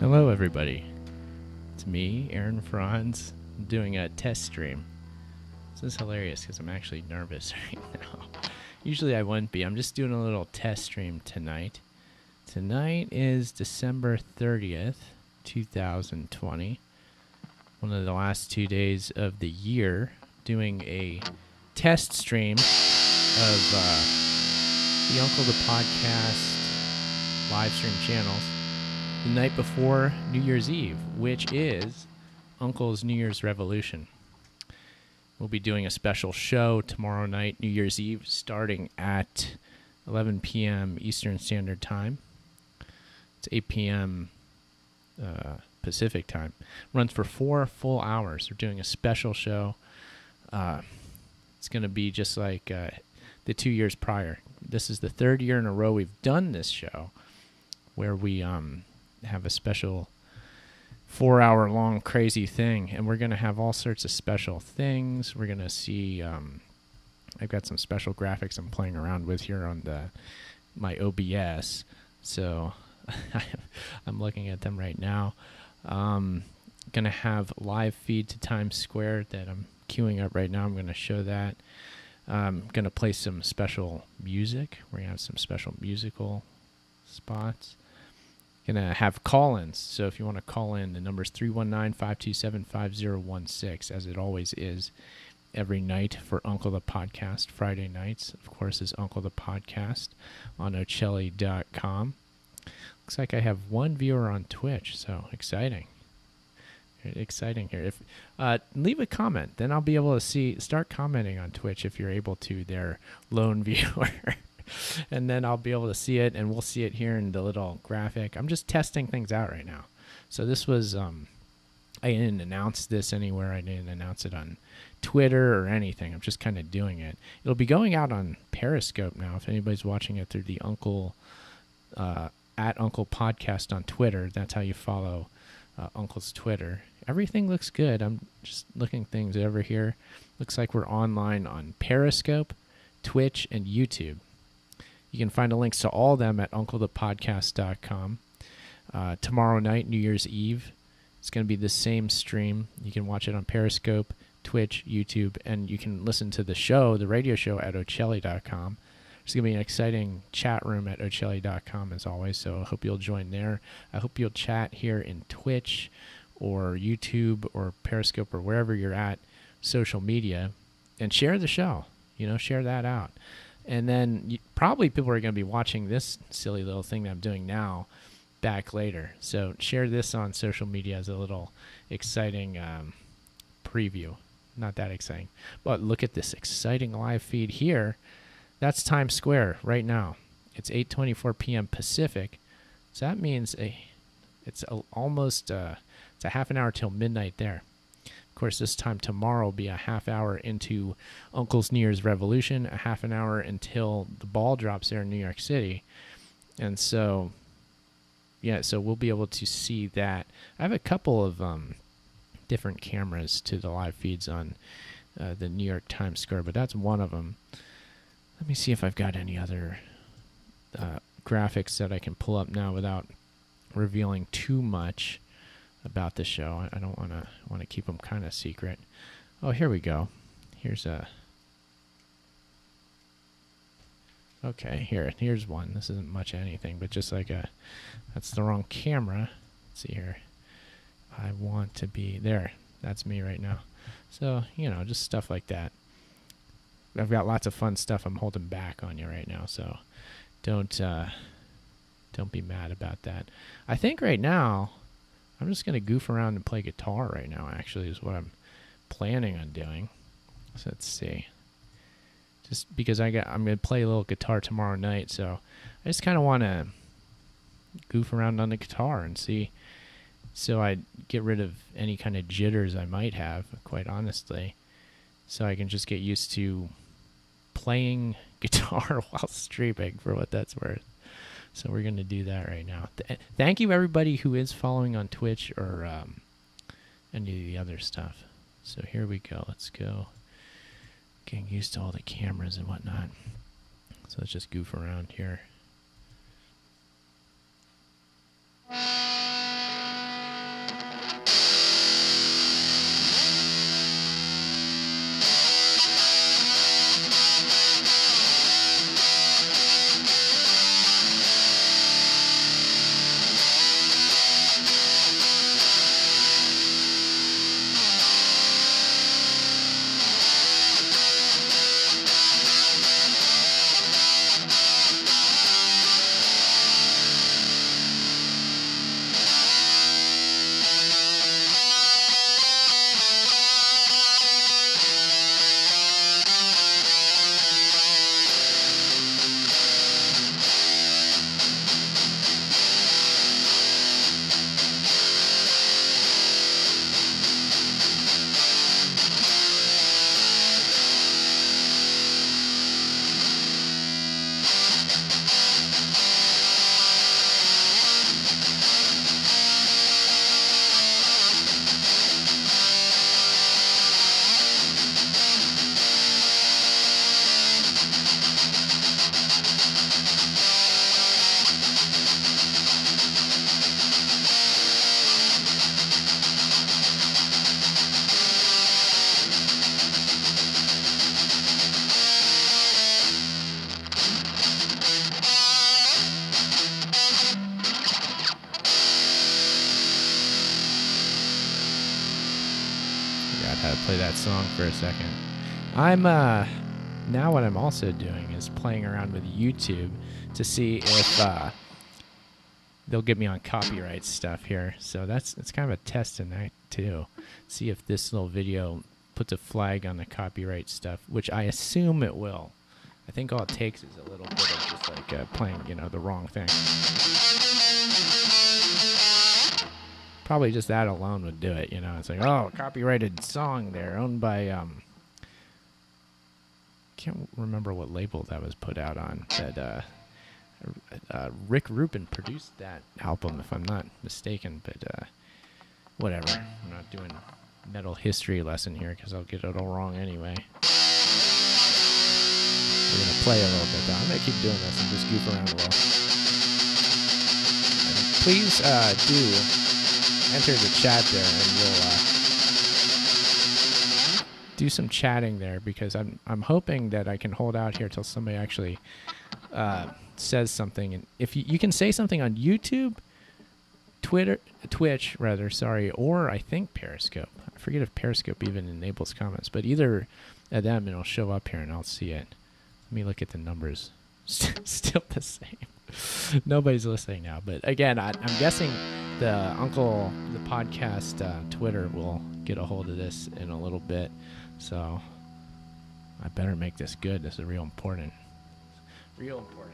Hello, everybody. It's me, Aaron Franz, doing a test stream. This is hilarious because I'm actually nervous right now. Usually I wouldn't be. I'm just doing a little test stream tonight. Tonight is December 30th, 2020. One of the last 2 days of the year, doing a test stream of the Uncle the Podcast live stream channels. The night before New Year's Eve, which is Uncle's New Year's Revolution. We'll be doing a special show tomorrow night, New Year's Eve, starting at 11 p.m. Eastern Standard Time. It's 8 p.m. Pacific Time. Runs for 4 full hours. We're doing a special show. It's going to be just like the 2 years prior. This is the 3rd year in a row we've done this show, where we have a special 4-hour long crazy thing, and we're going to have all sorts of special things. We're going to see I've got some special graphics I'm playing around with here on my OBS, so I'm looking at them right now. Going to have live feed to Times Square that I'm queuing up right now. I'm going to show that. Going to play some special music. We're going to have some special musical spots. Going to have call-ins, so if you want to call in, the number is 319-527-5016, as it always is every night for Uncle the Podcast. Friday nights, of course, is Uncle the Podcast on Ocelli.com. Looks like I have one viewer on Twitch, so exciting. Exciting here. If leave a comment, then I'll be able to start commenting on Twitch if you're able to, there, lone viewer. And then I'll be able to see it, and we'll see it here in the little graphic. I'm just testing things out right now. So this was, I didn't announce this anywhere. I didn't announce it on Twitter or anything. I'm just kind of doing it. It'll be going out on Periscope now. If anybody's watching it through the Uncle, at Uncle Podcast on Twitter, that's how you follow Uncle's Twitter. Everything looks good. I'm just looking things over here. Looks like we're online on Periscope, Twitch, and YouTube. You can find the links to all of them at unclethepodcast.com. Tomorrow night, New Year's Eve, it's going to be the same stream. You can watch it on Periscope, Twitch, YouTube, and you can listen to the show, the radio show, at Ocelli.com. There's going to be an exciting chat room at Ocelli.com, as always, so I hope you'll join there. I hope you'll chat here in Twitch or YouTube or Periscope or wherever you're at, social media, and share the show. Share that out. And then probably people are going to be watching this silly little thing that I'm doing now back later. So share this on social media as a little exciting preview. Not that exciting. But look at this exciting live feed here. That's Times Square right now. It's 8:24 p.m. Pacific. So that means it's almost it's a half an hour till midnight there. Of course, this time tomorrow will be a half hour into Uncle's New Year's Revolution, a half an hour until the ball drops there in New York City. And so, so we'll be able to see that. I have a couple of different cameras to the live feeds on the New York Times Square, but that's one of them. Let me see if I've got any other graphics that I can pull up now without revealing too much about the show. I don't want to keep them kind of secret. Oh, here we go. Here's here's one. This isn't much anything, but just like that's the wrong camera. Let's see here. I want to be there. That's me right now. So, just stuff like that. I've got lots of fun stuff I'm holding back on you right now, so don't be mad about that. I think right now I'm just going to goof around and play guitar right now, actually, is what I'm planning on doing. So let's see. Just because I'm going to play a little guitar tomorrow night, so I just kind of want to goof around on the guitar and see. So I get rid of any kind of jitters I might have, quite honestly. So I can just get used to playing guitar while streaming, for what that's worth. So we're going to do that right now. Thank you, everybody who is following on Twitch or any of the other stuff. So here we go. Let's go. Getting used to all the cameras and whatnot. So let's just goof around here. How to play that song for a second. I'm now what I'm also doing is playing around with YouTube to see if they'll get me on copyright stuff here. So it's kind of a test tonight too. See if this little video puts a flag on the copyright stuff, which I assume it will. I think all it takes is a little bit of just like playing, the wrong thing. Probably just that alone would do it, It's like, oh, copyrighted song there, owned by, can't remember what label that was put out on. That Rick Rubin produced that album, if I'm not mistaken. But whatever. I'm not doing metal history lesson here because I'll get it all wrong anyway. We're going to play a little bit, though. I'm going to keep doing this and just goof around a little. And please do enter the chat there, and we'll do some chatting there, because I'm hoping that I can hold out here till somebody actually says something. And if you can say something on YouTube, Twitch rather, sorry, or I think Periscope. I forget if Periscope even enables comments, but either of them, it'll show up here and I'll see it. Let me look at the numbers. Still the same. Nobody's listening now, but again, I'm guessing the podcast Twitter will get a hold of this in a little bit, so I better make this good. This is real important. Real important.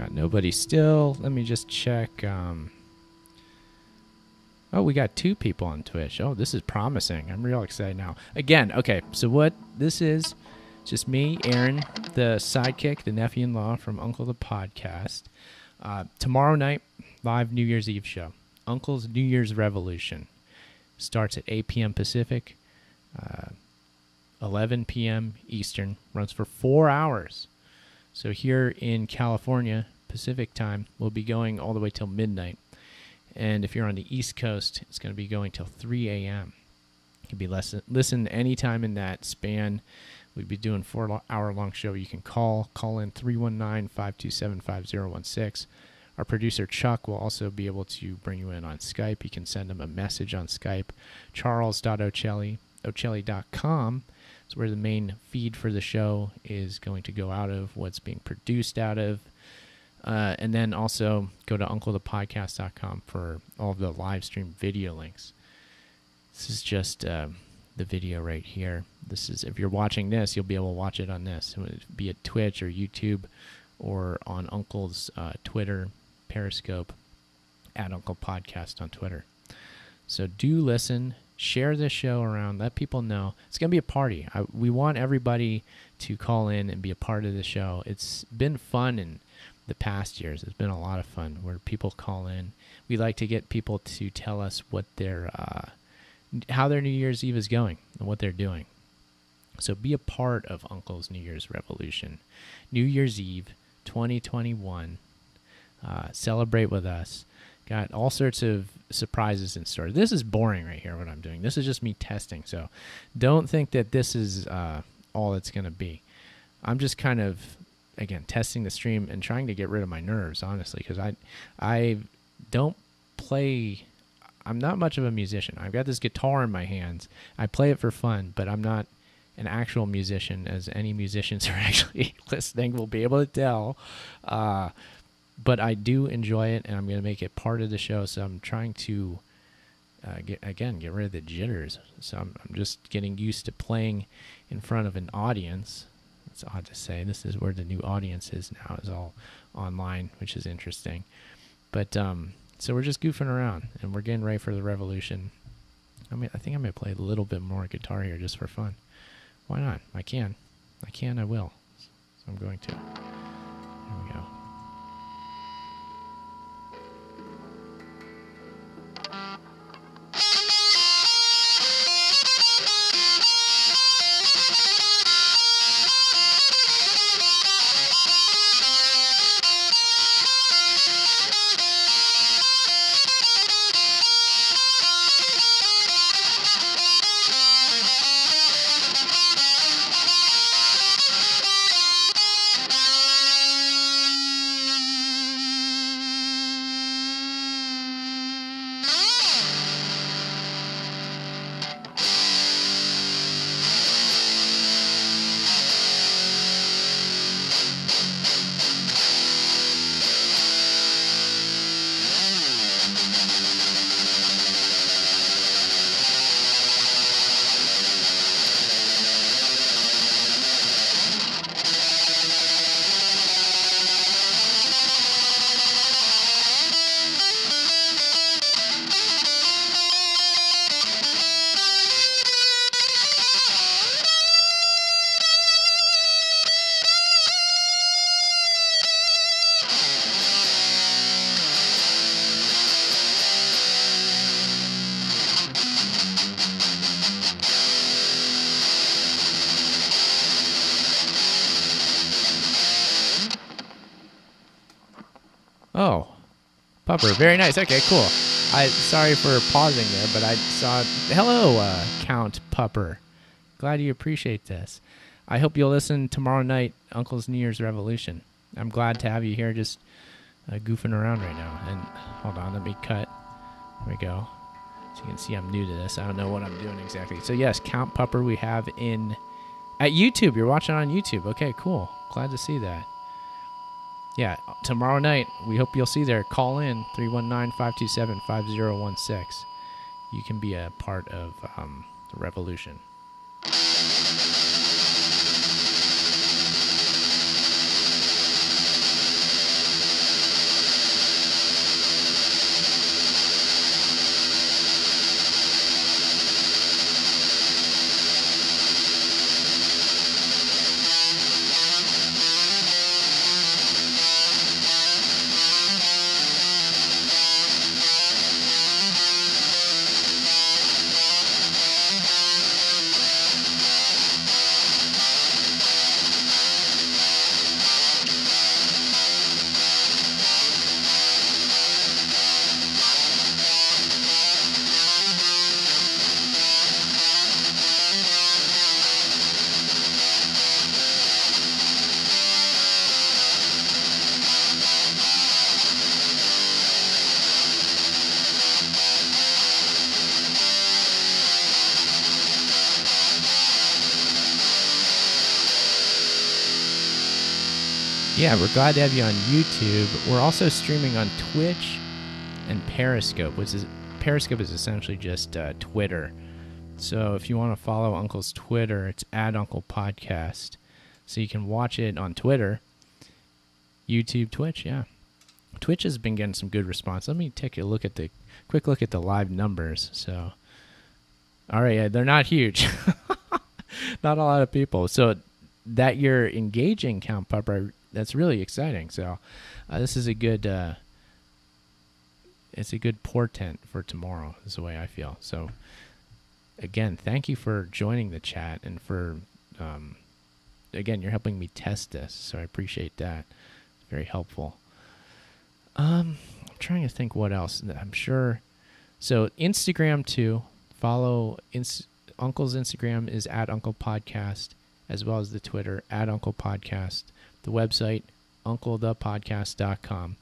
Got nobody still. Let me just check. Oh, we got 2 people on Twitch. Oh, this is promising. I'm real excited now. Again, okay, so what this is, just me, Aaron, the sidekick, the nephew-in-law from Uncle the Podcast. Tomorrow night, live New Year's Eve show. Uncle's New Year's Revolution. Starts at 8 p.m. Pacific, 11 p.m. Eastern. Runs for 4 hours. So here in California, Pacific time, we'll be going all the way till midnight. And if you're on the East Coast, it's going to be going till 3 a.m. You can be listen anytime in that span. We'll be doing 4-hour-long show. You can call in 319-527-5016. Our producer, Chuck, will also be able to bring you in on Skype. You can send him a message on Skype. Charles.Ocelli.com is where the main feed for the show is going to go out of, what's being produced out of. And then also go to unclethepodcast.com for all of the live stream video links. This is just the video right here. This is, if you're watching this, you'll be able to watch it on this. It would be at Twitch or YouTube or on Uncle's Twitter, Periscope, at Uncle Podcast on Twitter. So do listen, share this show around, let people know. It's going to be a party. We want everybody to call in and be a part of the show. It's been fun and the past years. It's been a lot of fun where people call in. We like to get people to tell us what their how their New Year's Eve is going and what they're doing. So be a part of Uncle's New Year's Revolution. New Year's Eve 2021. Celebrate with us. Got all sorts of surprises in store. This is boring right here, what I'm doing. This is just me testing. So don't think that this is all it's going to be. I'm just kind of, again, testing the stream and trying to get rid of my nerves, honestly, because I don't play. I'm not much of a musician. I've got this guitar in my hands. I play it for fun, but I'm not an actual musician, as any musicians who are actually listening will be able to tell. But I do enjoy it, and I'm going to make it part of the show. So I'm trying to get rid of the jitters. So I'm just getting used to playing in front of an audience. It's odd to say. This is where the new audience is now, is all online, which is interesting. But so we're just goofing around, and we're getting ready for the revolution. I think I'm going to play a little bit more guitar here just for fun. Why not? I can. I will. So I'm going to. Here we go. Oh, Pupper. Very nice. Okay, cool. Sorry for pausing there, but I saw... Hello, Count Pupper. Glad you appreciate this. I hope you'll listen tomorrow night, Uncle's New Year's Revolution. I'm glad to have you here just goofing around right now. And hold on, let me cut. There we go. So you can see I'm new to this. I don't know what I'm doing exactly. So yes, Count Pupper we have at YouTube. You're watching on YouTube. Okay, cool. Glad to see that. Yeah, tomorrow night, we hope you'll see there. Call in 319-527-5016. You can be a part of the revolution. Yeah, we're glad to have you on YouTube. We're also streaming on Twitch and Periscope, Periscope is essentially just Twitter. So if you want to follow Uncle's Twitter, it's @UnclePodcast. So you can watch it on Twitter, YouTube, Twitch, yeah. Twitch has been getting some good response. Let me take a quick look at the live numbers. So, all right, yeah, they're not huge. Not a lot of people. So that you're engaging, Count Pupper, that's really exciting. So this is a good, it's a good portent for tomorrow, is the way I feel. So again, thank you for joining the chat and for, again, you're helping me test this. So I appreciate that. It's very helpful. I'm trying to think what else. I'm sure. So Instagram too. Follow Uncle's Instagram is @UnclePodcast, as well as the Twitter @UnclePodcast. The website UncleThePodcast.com.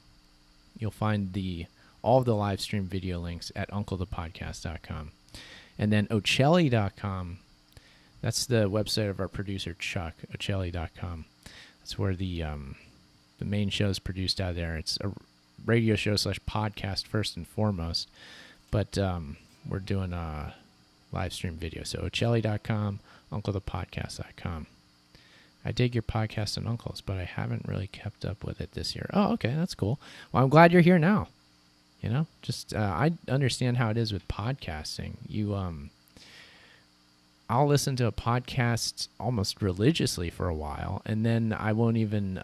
You'll find all of the live stream video links at UncleThePodcast.com, and then Ocelli.com. That's the website of our producer Chuck. Ocelli.com. That's where the main show is produced out of there. It's a radio show / podcast first and foremost, but we're doing a live stream video. So Ocelli.com, UncleThePodcast.com. I dig your podcast on Uncles, but I haven't really kept up with it this year. Oh, okay, that's cool. Well, I'm glad you're here now. You know, just I understand how it is with podcasting. I'll listen to a podcast almost religiously for a while, and then I won't even.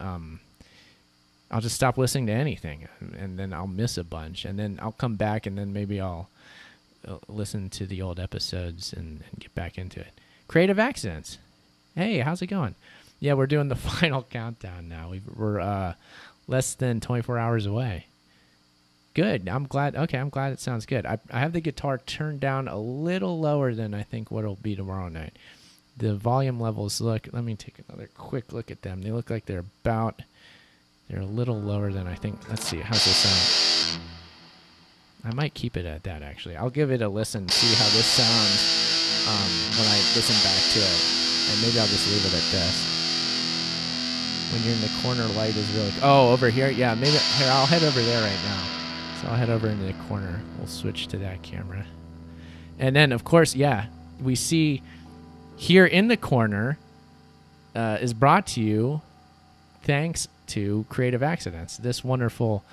I'll just stop listening to anything, and then I'll miss a bunch, and then I'll come back, and then maybe I'll listen to the old episodes and get back into it. Creative Accidents. Hey, how's it going? Yeah, we're doing the final countdown now. We're less than 24 hours away. Good. I'm glad. Okay, I'm glad it sounds good. I have the guitar turned down a little lower than I think what it'll be tomorrow night. The volume levels let me take another quick look at them. They look like they're a little lower than I think. Let's see. How's this sound? I might keep it at that, actually. I'll give it a listen, see how this sounds when I listen back to it. And maybe I'll just leave it at this. When you're in the corner, light is really... Oh, over here? Yeah, maybe... Here, I'll head over there right now. So I'll head over into the corner. We'll switch to that camera. And then, of course, yeah, we see here in the corner is brought to you thanks to Creative Accidents. This wonderful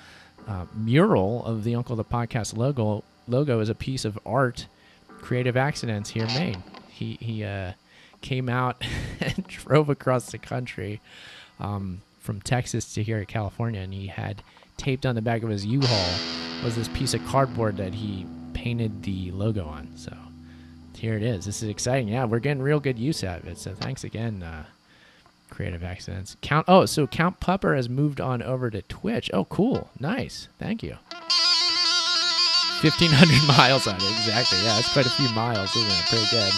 mural of the Uncle the Podcast logo is a piece of art Creative Accidents here made. He came out and drove across the country from Texas to here at California, and he had taped on the back of his U-Haul was this piece of cardboard that he painted the logo on. So here it is. This is exciting. Yeah, we're getting real good use out of it. So thanks again, Creative Accidents. Count Pupper has moved on over to Twitch. Oh, cool. Nice. Thank you. 1,500 miles on it. Exactly. Yeah, it's quite a few miles, isn't it? Pretty good.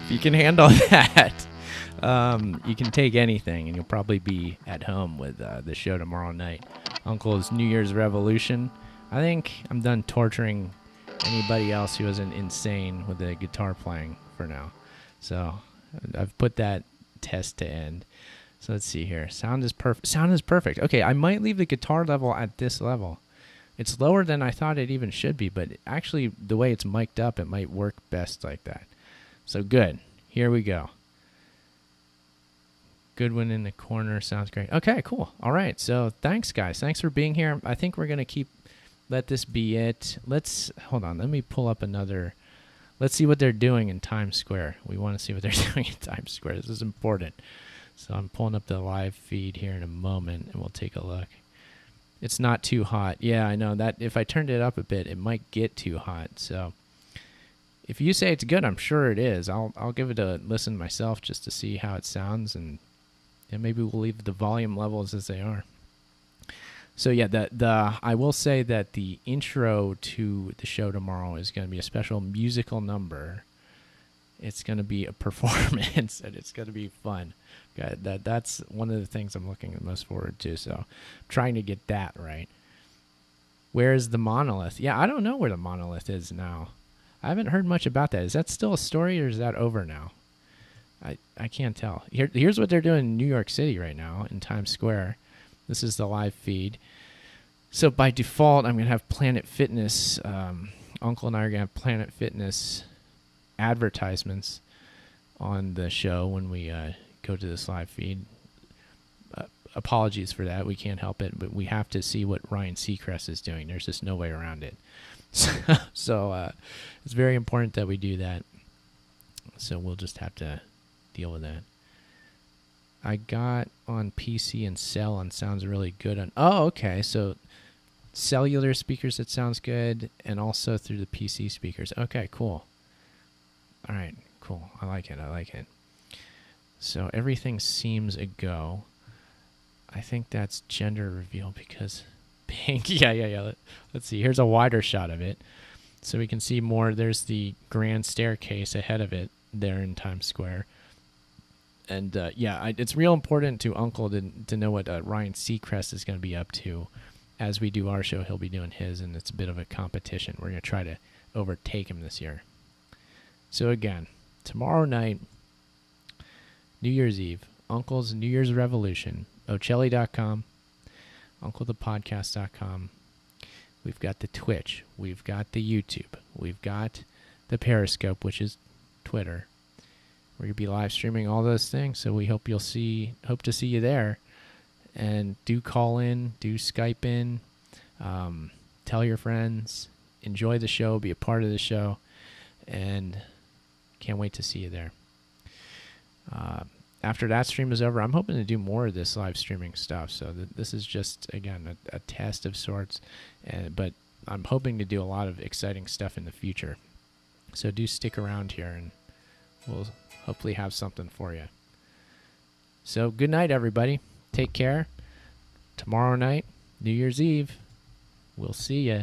You can handle that. You can take anything, and you'll probably be at home with the show tomorrow night. Uncle's New Year's Revolution. I think I'm done torturing anybody else who isn't insane with the guitar playing for now. So I've put that test to end. So let's see here. Sound is perfect. Sound is perfect. Okay, I might leave the guitar level at this level. It's lower than I thought it even should be, but actually the way it's mic'd up, it might work best like that. So good. Here we go. Good one in the corner. Sounds great. Okay, cool. All right. So thanks, guys. Thanks for being here. I think we're going to let this be it. Hold on. Let me pull up another. Let's see what they're doing in Times Square. We want to see what they're doing in Times Square. This is important. So I'm pulling up the live feed here in a moment, and we'll take a look. It's not too hot. Yeah, I know that if I turned it up a bit, it might get too hot. So if you say it's good, I'm sure it is. I'll give it a listen myself just to see how it sounds, and maybe we'll leave the volume levels as they are. So yeah, I will say that the intro to the show tomorrow is going to be a special musical number. It's going to be a performance, and it's going to be fun. That's one of the things I'm looking the most forward to. So I'm trying to get that right. Where's the monolith? Yeah, I don't know where the monolith is now. I haven't heard much about that. Is that still a story, or is that over now? I can't tell. Here's what they're doing in New York City right now in Times Square. This is the live feed. So by default, I'm going to have Planet Fitness. Uncle and I are going to have Planet Fitness advertisements on the show when we go to this live feed. Apologies for that. We can't help it, but we have to see what Ryan Seacrest is doing. There's just no way around it. So it's very important that we do that. So we'll just have to deal with that. I got on PC and cell and sounds really good on. Oh, okay. So cellular speakers, it sounds good, and also through the PC speakers. Okay, cool. All right, cool. I like it. So everything seems a go. I think that's gender reveal because pink. Yeah. Let's see. Here's a wider shot of it, so we can see more. There's the grand staircase ahead of it there in Times Square. And it's real important to Uncle to know what Ryan Seacrest is going to be up to. As we do our show, he'll be doing his, and it's a bit of a competition. We're going to try to overtake him this year. So again, tomorrow night, New Year's Eve, Uncle's New Year's Revolution, Ocelli.com, UncleThePodcast.com. We've got the Twitch. We've got the YouTube. We've got the Periscope, which is Twitter. We're going to be live streaming all those things, so we hope to see you there. And do call in, do Skype in, tell your friends, enjoy the show, be a part of the show, and can't wait to see you there. After that stream is over, I'm hoping to do more of this live streaming stuff. So this is just, again, a test of sorts, but I'm hoping to do a lot of exciting stuff in the future. So do stick around here, and we'll hopefully have something for you. So good night, everybody. Take care. Tomorrow night, New Year's Eve. We'll see ya.